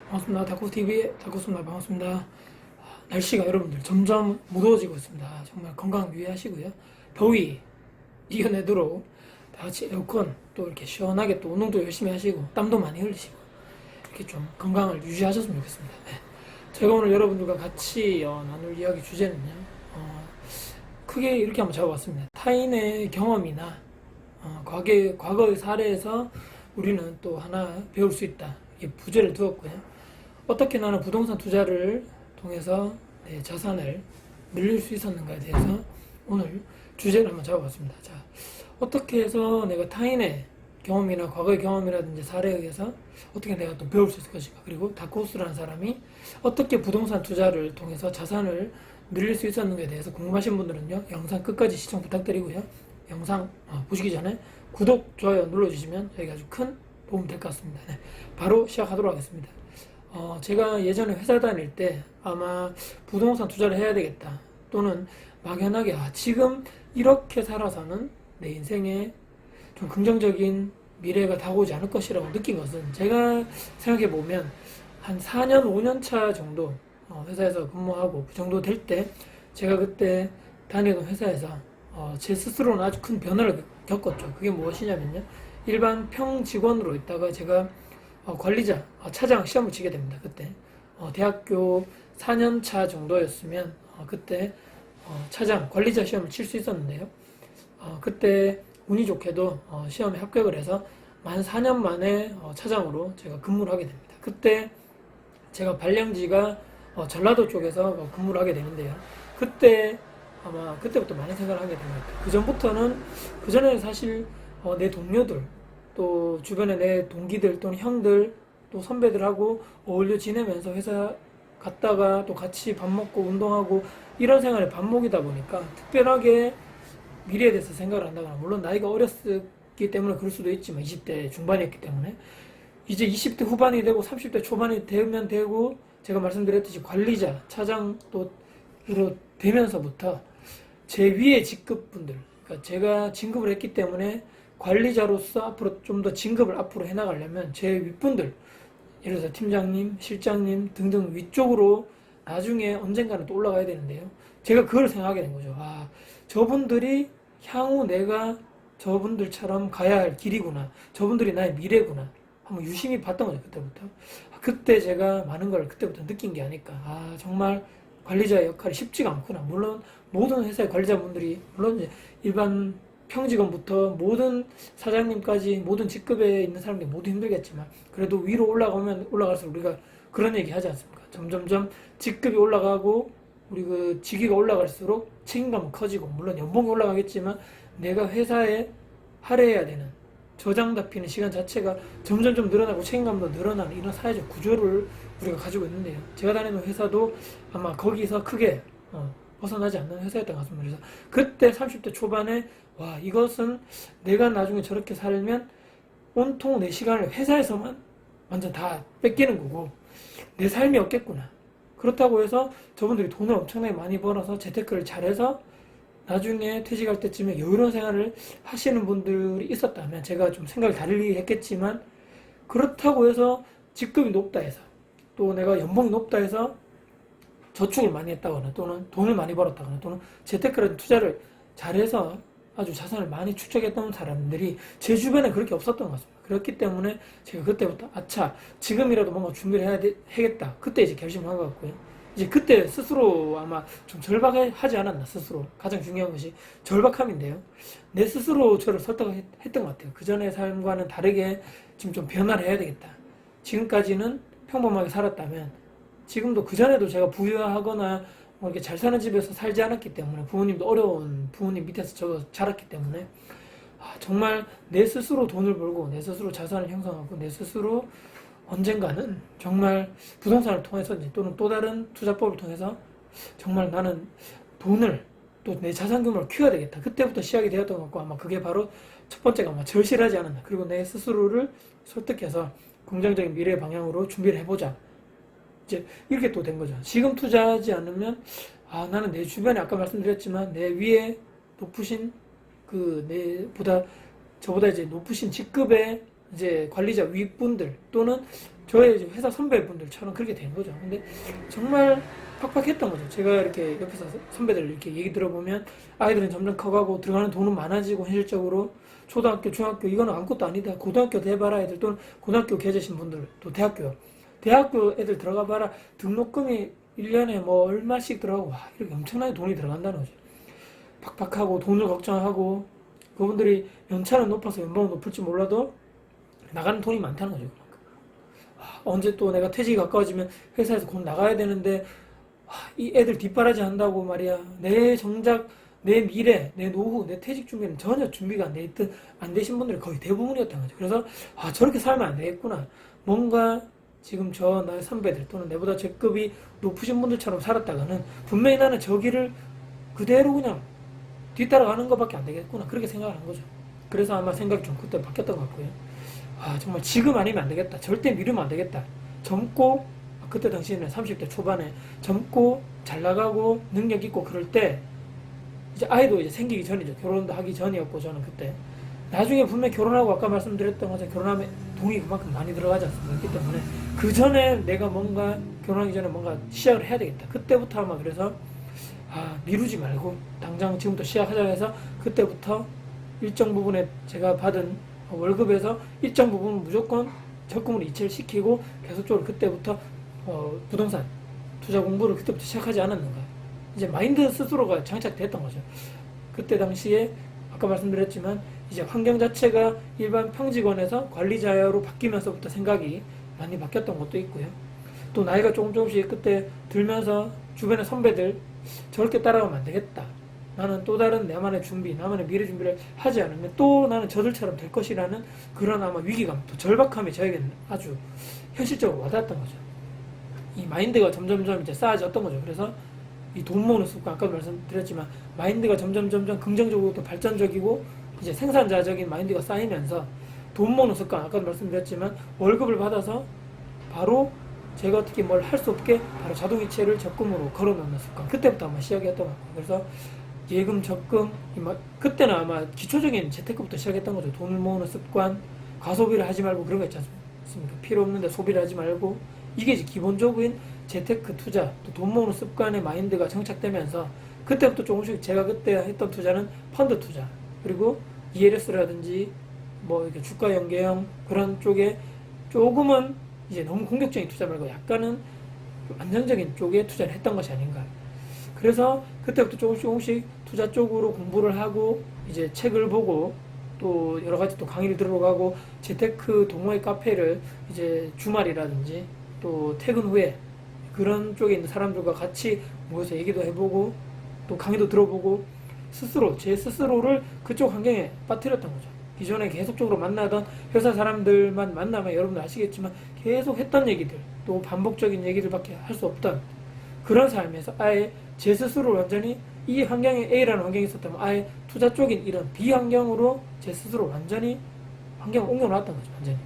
반갑습니다. 다코TV의 다코입니다. 반갑습니다. 날씨가 여러분들 점점 무더워지고 있습니다. 정말 건강 유의하시고요. 더위 이겨내도록 다 같이 에어컨 또 이렇게 시원하게 또 운동도 열심히 하시고 땀도 많이 흘리시고 이렇게 좀 건강을 유지하셨으면 좋겠습니다. 네. 제가 오늘 여러분들과 같이 나눌 이야기 주제는요. 크게 이렇게 한번 잡아봤습니다. 타인의 경험이나 과거의 사례에서 우리는 또 하나 배울 수 있다. 이게 부제를 두었고요. 어떻게 나는 부동산 투자를 통해서 내 자산을 늘릴 수 있었는가에 대해서 오늘 주제를 한번 잡아봤습니다. 자, 어떻게 해서 내가 타인의 경험이나 과거의 경험이라든지 사례에 의해서 어떻게 내가 또 배울 수 있을 것인가, 그리고 다코스라는 사람이 어떻게 부동산 투자를 통해서 자산을 늘릴 수 있었는가에 대해서 궁금하신 분들은요, 영상 끝까지 시청 부탁드리고요. 영상 보시기 전에 구독, 좋아요 눌러주시면 저희가 아주 큰 도움 될 것 같습니다. 네, 바로 시작하도록 하겠습니다. 제가 예전에 회사 다닐 때 아마 부동산 투자를 해야 되겠다, 또는 막연하게 지금 이렇게 살아서는 내 인생에 좀 긍정적인 미래가 다가오지 않을 것이라고 느낀 것은, 제가 생각해 보면 한 4년, 5년 차 정도 회사에서 근무하고 그 정도 될 때, 제가 그때 다니던 회사에서 제 스스로는 아주 큰 변화를 겪었죠. 그게 무엇이냐면요, 일반 평 직원으로 있다가 제가 관리자, 차장 시험을 치게 됩니다. 그때 대학교 4년 차 정도였으면 그때 차장, 관리자 시험을 칠 수 있었는데요. 그때 운이 좋게도 시험에 합격을 해서 만 4년 만에 차장으로 제가 근무를 하게 됩니다. 그때 제가 발령지가 전라도 쪽에서 근무를 하게 되는데요. 그때 아마 그때부터 많은 생각을 하게 됩니다. 그 전부터는, 그 전에는 사실 내 동료들, 또 주변에 내 동기들 또는 형들, 또 선배들하고 어울려 지내면서 회사 갔다가 또 같이 밥 먹고 운동하고 이런 생활의 반복이다 보니까 특별하게 미래에 대해서 생각을 한다거나, 물론 나이가 어렸기 때문에 그럴 수도 있지만 20대 중반이었기 때문에, 이제 20대 후반이 되고 30대 초반이 되면 되고, 제가 말씀드렸듯이 관리자, 차장 또로 되면서부터 제 위에 직급분들, 그러니까 제가 진급을 했기 때문에 관리자로서 앞으로 좀 더 진급을 앞으로 해나가려면 제 윗분들, 예를 들어서 팀장님, 실장님 등등 위쪽으로 나중에 언젠가는 또 올라가야 되는데요. 제가 그걸 생각하게 된 거죠. 저분들이 향후 내가 저분들처럼 가야 할 길이구나, 저분들이 나의 미래구나, 한번 유심히 봤던 거죠. 그때부터. 그때 제가 많은 걸 그때부터 느낀 게 아닐까. 정말 관리자의 역할이 쉽지가 않구나. 물론 모든 회사의 관리자분들이, 물론 이제 일반 평직원부터 모든 사장님까지 모든 직급에 있는 사람들이 모두 힘들겠지만, 그래도 위로 올라가면 올라갈수록 우리가 그런 얘기 하지 않습니까? 점점점 직급이 올라가고 우리 그 직위가 올라갈수록 책임감은 커지고, 물론 연봉이 올라가겠지만 내가 회사에 할애해야 되는, 저장 잡히는 시간 자체가 점점 늘어나고 책임감도 늘어나는 이런 사회적 구조를 우리가 가지고 있는데요. 제가 다니는 회사도 아마 거기서 크게 벗어나지 않는 회사였던 것 같습니다. 그래서 그때 30대 초반에 이것은 내가 나중에 저렇게 살면 온통 내 시간을 회사에서만 완전 다 뺏기는 거고 내 삶이 없겠구나. 그렇다고 해서 저분들이 돈을 엄청나게 많이 벌어서 재테크를 잘해서 나중에 퇴직할 때쯤에 여유로운 생활을 하시는 분들이 있었다면 제가 좀 생각을 다르게 했겠지만, 그렇다고 해서 직급이 높다 해서, 또 내가 연봉이 높다 해서 저축을 많이 했다거나, 또는 돈을 많이 벌었다거나, 또는 재테크라든 투자를 잘해서 아주 자산을 많이 축적했던 사람들이 제 주변에 그렇게 없었던 것 같습니다. 그렇기 때문에 제가 그때부터 지금이라도 뭔가 준비를 해야겠다, 그때 이제 결심을 한 것 같고요. 이제 그때 스스로 아마 좀 절박하지 않았나. 스스로 가장 중요한 것이 절박함인데요, 내 스스로 저를 설득했던 것 같아요. 그 전의 삶과는 다르게 지금 좀 변화를 해야 되겠다. 지금까지는 평범하게 살았다면, 지금도 그 전에도 제가 부유하거나 이렇게 잘 사는 집에서 살지 않았기 때문에, 부모님도 어려운 부모님 밑에서 저 자랐기 때문에, 정말 내 스스로 돈을 벌고 내 스스로 자산을 형성하고 내 스스로 언젠가는 정말 부동산을 통해서 또는 또 다른 투자법을 통해서 정말 나는 돈을, 또 내 자산 규모를 키워야 되겠다. 그때부터 시작이 되었던 것 같고, 아마 그게 바로 첫 번째가 아마 절실하지 않았나. 그리고 내 스스로를 설득해서 긍정적인 미래의 방향으로 준비를 해보자, 이제 이렇게 또 된 거죠. 지금 투자하지 않으면 나는 내 주변에, 아까 말씀드렸지만 내 위에 높으신 저보다 이제 높으신 직급의 이제 관리자 윗분들, 또는 저의 이제 회사 선배분들처럼 그렇게 된 거죠. 근데 정말 팍팍했던 거죠. 제가 이렇게 옆에서 선배들 이렇게 얘기 들어보면 아이들은 점점 커가고 들어가는 돈은 많아지고 현실적으로 초등학교, 중학교 이거는 아무것도 아니다. 고등학교 돼봐라 애들 또는 고등학교 계신 분들 또 대학교 애들 들어가 봐라. 등록금이 1년에 뭐 얼마씩 들어가고 와 이렇게 엄청나게 돈이 들어간다는 거죠. 팍팍하고 돈을 걱정하고 그분들이 연차는 높아서 연봉은 높을지 몰라도 나가는 돈이 많다는 거죠. 언제 또 내가 퇴직이 가까워지면 회사에서 곧 나가야 되는데 이 애들 뒷바라지 한다고 말이야. 내 정작 내 미래, 내 노후, 내 퇴직 준비는 전혀 준비가 안 되신 분들이 거의 대부분이었던 거죠. 그래서 저렇게 살면 안 되겠구나. 뭔가 지금 나의 선배들 또는 내보다 직급이 높으신 분들처럼 살았다가는 분명히 나는 저 길을 그대로 그냥 뒤따라가는 것밖에 안 되겠구나. 그렇게 생각을 한 거죠. 그래서 아마 생각이 좀 그때 바뀌었던 것 같고요. 정말 지금 아니면 안 되겠다. 절대 미루면 안 되겠다. 젊고, 그때 당시에는 30대 초반에 젊고, 잘 나가고, 능력 있고, 그럴 때, 이제 아이도 이제 생기기 전이죠. 결혼도 하기 전이었고, 저는 그때. 나중에 분명히 결혼하고, 아까 말씀드렸던 것처럼 결혼하면 돈이 그만큼 많이 들어가지 않습니까? 그렇기 때문에, 그 전에 내가 뭔가, 결혼하기 전에 뭔가 시작을 해야 되겠다. 그때부터 아마 그래서, 미루지 말고, 당장 지금부터 시작하자 해서, 그때부터 일정 부분에 제가 받은 월급에서 일정 부분 무조건 적금으로 이체를 시키고 계속적으로 그때부터 부동산 투자 공부를 그때부터 시작하지 않았는가. 이제 마인드 스스로가 장착됐던 거죠. 그때 당시에 아까 말씀드렸지만 이제 환경 자체가 일반 평직원에서 관리자로 바뀌면서부터 생각이 많이 바뀌었던 것도 있고요. 또 나이가 조금씩 그때 들면서 주변의 선배들 저렇게 따라가면 안 되겠다. 나는 또 다른 나만의 준비, 나만의 미래 준비를 하지 않으면 또 나는 저들처럼 될 것이라는 그런 아마 위기감, 또 절박함이 저에게는 아주 현실적으로 와닿았던 거죠. 이 마인드가 점점점 이제 쌓아졌던 거죠. 그래서 이 돈 모으는 습관, 아까도 말씀드렸지만 마인드가 점점 긍정적이고 또 발전적이고 이제 생산자적인 마인드가 쌓이면서 돈 모으는 습관, 아까도 말씀드렸지만 월급을 받아서 바로 제가 어떻게 뭘 할 수 없게 바로 자동이체를 적금으로 걸어놓는 습관. 그때부터 아마 시작했던 것 같아요. 그래서 예금, 적금, 그때는 아마 기초적인 재테크부터 시작했던 거죠. 돈을 모으는 습관, 과소비를 하지 말고 그런 거 있지 않습니까? 필요 없는데 소비를 하지 말고 이게 이제 기본적인 재테크 투자, 또 돈 모으는 습관의 마인드가 정착되면서 그때부터 조금씩 제가 그때 했던 투자는 펀드 투자, 그리고 ELS라든지 뭐 이렇게 주가 연계형 그런 쪽에 조금은 이제 너무 공격적인 투자 말고 약간은 안정적인 쪽에 투자를 했던 것이 아닌가. 그래서 그때부터 조금씩 투자 쪽으로 공부를 하고 이제 책을 보고 또 여러 가지 또 강의를 들어가고 재테크 동호회 카페를 이제 주말이라든지 또 퇴근 후에 그런 쪽에 있는 사람들과 같이 모여서 얘기도 해보고 또 강의도 들어보고 제 스스로를 그쪽 환경에 빠뜨렸던 거죠. 기존에 계속적으로 만나던 회사 사람들만 만나면 여러분들 아시겠지만 계속 했던 얘기들 또 반복적인 얘기들밖에 할 수 없던 그런 삶에서 아예 제 스스로를 완전히 이 환경에 A라는 환경이 있었다면 아예 투자 쪽인 이런 B 환경으로 제 스스로 완전히 환경을 옮겨놨던 거죠. 완전히.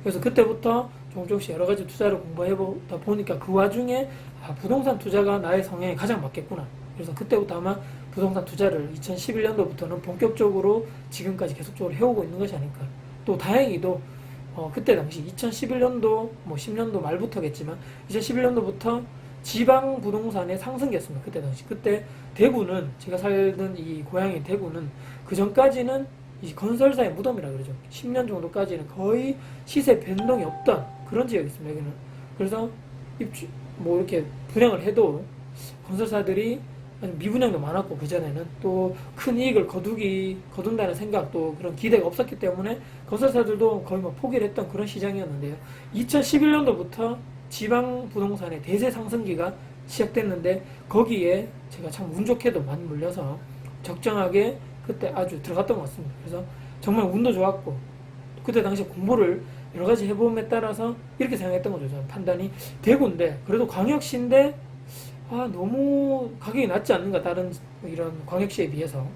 그래서 그때부터 조금씩 여러 가지 투자를 공부해보다 보니까 그 와중에 부동산 투자가 나의 성향에 가장 맞겠구나. 그래서 그때부터 아마 부동산 투자를 2011년도부터는 본격적으로 지금까지 계속적으로 해오고 있는 것이 아닐까. 또 다행히도 그때 당시 2011년도 뭐 10년도 말부터겠지만 2011년도부터 지방 부동산의 상승기였습니다. 그때 당시. 그때 대구는 제가 살던 이 고향인 대구는 그 전까지는 이 건설사의 무덤이라 그러죠. 10년 정도까지는 거의 시세 변동이 없던 그런 지역이었습니다. 여기는. 그래서 뭐 이렇게 분양을 해도 건설사들이 미분양도 많았고 그전에는 또 큰 이익을 거둔다는 생각 또 그런 기대가 없었기 때문에 건설사들도 거의 뭐 포기를 했던 그런 시장이었는데요. 2011년도부터 지방 부동산의 대세 상승기가 시작됐는데 거기에 제가 참 운 좋게도 많이 물려서 적정하게 그때 아주 들어갔던 것 같습니다. 그래서 정말 운도 좋았고 그때 당시에 공부를 여러 가지 해봄에 따라서 이렇게 생각했던 거죠. 저는 판단이 대구인데 그래도 광역시인데 너무 가격이 낮지 않는가 다른 이런 광역시에 비해서.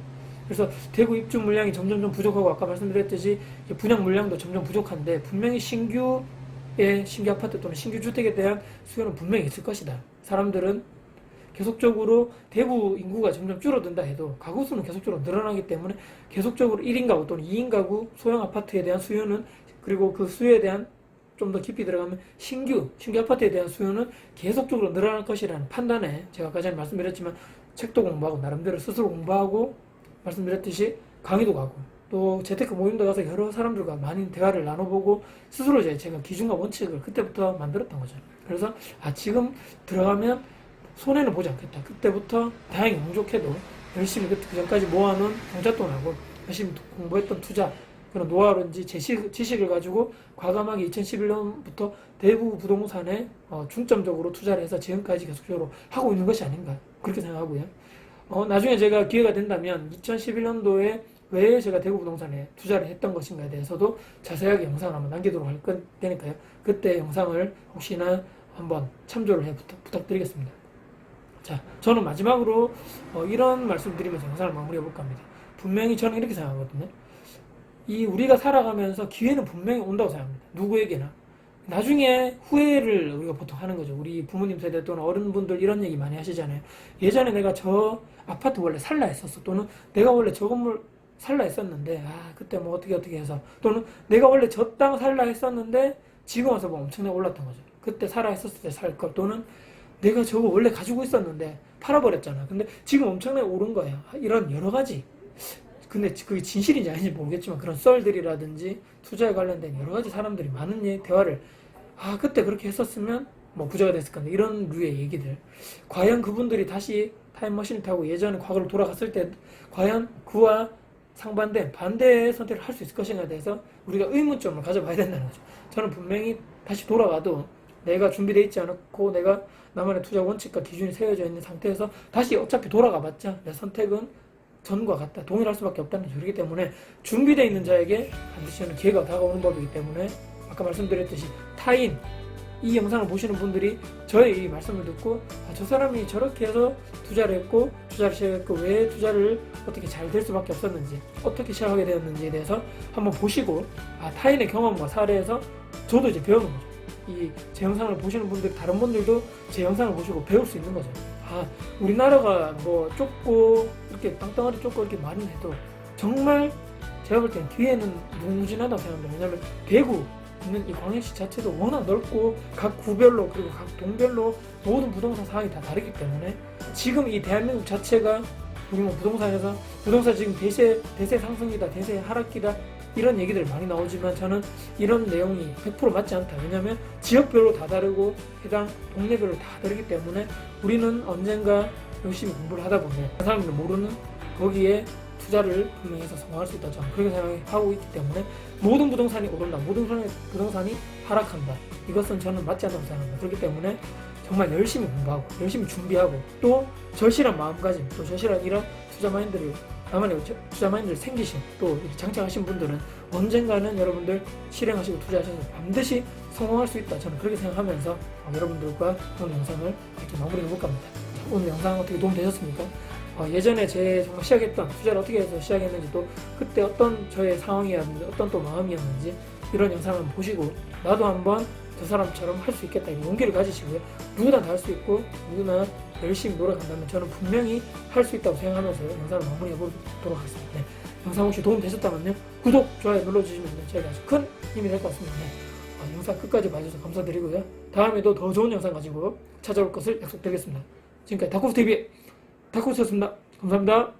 그래서 대구 입주 물량이 점점 부족하고 아까 말씀드렸듯이 분양 물량도 점점 부족한데 분명히 신규 아파트 또는 신규 주택에 대한 수요는 분명히 있을 것이다. 사람들은 계속적으로 대구 인구가 점점 줄어든다 해도 가구 수는 계속적으로 늘어나기 때문에 계속적으로 1인 가구 또는 2인 가구 소형 아파트에 대한 수요는 그리고 그 수요에 대한 좀 더 깊이 들어가면 신규 아파트에 대한 수요는 계속적으로 늘어날 것이라는 판단에 제가 아까 전에 말씀드렸지만 책도 공부하고 나름대로 스스로 공부하고 말씀드렸듯이 강의도 가고 또 재테크 모임도 가서 여러 사람들과 많이 대화를 나눠보고 스스로 제가 기준과 원칙을 그때부터 만들었던 거죠. 그래서 지금 들어가면 손해는 보지 않겠다. 그때부터 다행히 운 좋게도 열심히 그 전까지 모아놓은 경잣돈하고 열심히 공부했던 투자 그런 노하우인지 지식을 가지고 과감하게 2011년부터 대구 부동산에 중점적으로 투자를 해서 지금까지 계속적으로 하고 있는 것이 아닌가 그렇게 생각하고요. 나중에 제가 기회가 된다면 2011년도에 왜 제가 대구 부동산에 투자를 했던 것인가에 대해서도 자세하게 영상을 한번 남기도록 할 거니까요. 그때 영상을 혹시나 한번 참조를 부탁드리겠습니다. 자, 저는 마지막으로 이런 말씀 드리면서 영상을 마무리해 볼까 합니다. 분명히 저는 이렇게 생각하거든요. 우리가 살아가면서 기회는 분명히 온다고 생각합니다. 누구에게나. 나중에 후회를 우리가 보통 하는 거죠. 우리 부모님 세대 또는 어른분들 이런 얘기 많이 하시잖아요. 예전에 내가 저 아파트 원래 살라 했었어. 또는 내가 원래 저 건물 살라 했었는데 그때 뭐 어떻게 해서 또는 내가 원래 저 땅 살라 했었는데 지금 와서 뭐 엄청나게 올랐던 거죠. 그때 살아 했었을 때 살 걸 또는 내가 저거 원래 가지고 있었는데 팔아버렸잖아. 근데 지금 엄청나게 오른 거야. 이런 여러 가지. 근데 그게 진실인지 아닌지 모르겠지만 그런 썰들이라든지 투자에 관련된 여러 가지 사람들이 많은 대화를 그때 그렇게 했었으면 뭐 부자가 됐을 건데 이런 류의 얘기들. 과연 그분들이 다시 타임머신을 타고 예전에 과거로 돌아갔을 때 과연 그와 상반된 반대의 선택을 할 수 있을 것인가에 대해서 우리가 의문점을 가져봐야 된다는 거죠. 저는 분명히 다시 돌아가도 내가 준비되어 있지 않고 내가 나만의 투자 원칙과 기준이 세워져 있는 상태에서 다시 어차피 돌아가봤자 내 선택은 전과 같다. 동일할 수밖에 없다는 거죠. 그렇기 때문에 준비되어 있는 자에게 반드시 기회가 다가오는 법이기 때문에 아까 말씀드렸듯이 타인 이 영상을 보시는 분들이 저의 이 말씀을 듣고 저 사람이 저렇게 해서 투자를 했고 투자를 시작했고 왜 투자를 어떻게 잘 될 수밖에 없었는지 어떻게 시작하게 되었는지에 대해서 한번 보시고 타인의 경험과 사례에서 저도 이제 배우는 거죠. 제 영상을 보시는 분들 다른 분들도 제 영상을 보시고 배울 수 있는 거죠. 우리나라가 뭐 좁고 이렇게 땅덩어리 좁고 이렇게 많이 해도 정말 제가 볼 때는 기회는 무궁무진하다고 생각합니다. 왜냐하면 대구 있는 이 광역시 자체도 워낙 넓고 각 구별로 그리고 각 동별로 모든 부동산 상황이 다 다르기 때문에 지금 이 대한민국 자체가 우리 뭐 부동산에서 부동산 지금 대세 상승기다 대세 하락기다 이런 얘기들 많이 나오지만 저는 이런 내용이 100% 맞지 않다. 왜냐하면 지역별로 다 다르고 해당 동네별로 다 다르기 때문에 우리는 언젠가 열심히 공부를 하다 보면 그 사람들 모르는 거기에 투자를 분명히 해서 성공할 수 있다. 저는 그렇게 생각하고 있기 때문에 모든 부동산이 오른다. 모든 부동산이 하락한다. 이것은 저는 맞지 않다고 생각합니다. 그렇기 때문에 정말 열심히 공부하고 열심히 준비하고 또 절실한 마음가짐 또 절실한 이런 투자 마인드를 나만의 투자 마인드를 생기신 또 장착하신 분들은 언젠가는 여러분들 실행하시고 투자하셔서 반드시 성공할 수 있다. 저는 그렇게 생각하면서 여러분들과 오늘 영상을 이렇게 마무리해볼까 합니다. 오늘 영상 어떻게 도움되셨습니까? 예전에 제 정말 시작했던 투자를 어떻게 해서 시작했는지 또 그때 어떤 저의 상황이었는지 어떤 또 마음이었는지 이런 영상을 보시고 나도 한번 저 사람처럼 할 수 있겠다 이런 용기를 가지시고요. 누구나 다 할 수 있고 누구나 열심히 노력한다면 저는 분명히 할 수 있다고 생각하면서 영상을 마무리해보도록 하겠습니다. 네. 영상 혹시 도움 되셨다면요 구독, 좋아요 눌러주시면 저희가 아주 큰 힘이 될 것 같습니다. 네. 영상 끝까지 봐주셔서 감사드리고요. 다음에도 더 좋은 영상 가지고 찾아올 것을 약속드리겠습니다. 지금까지 다코스TV의 다코스였습니다. 감사합니다.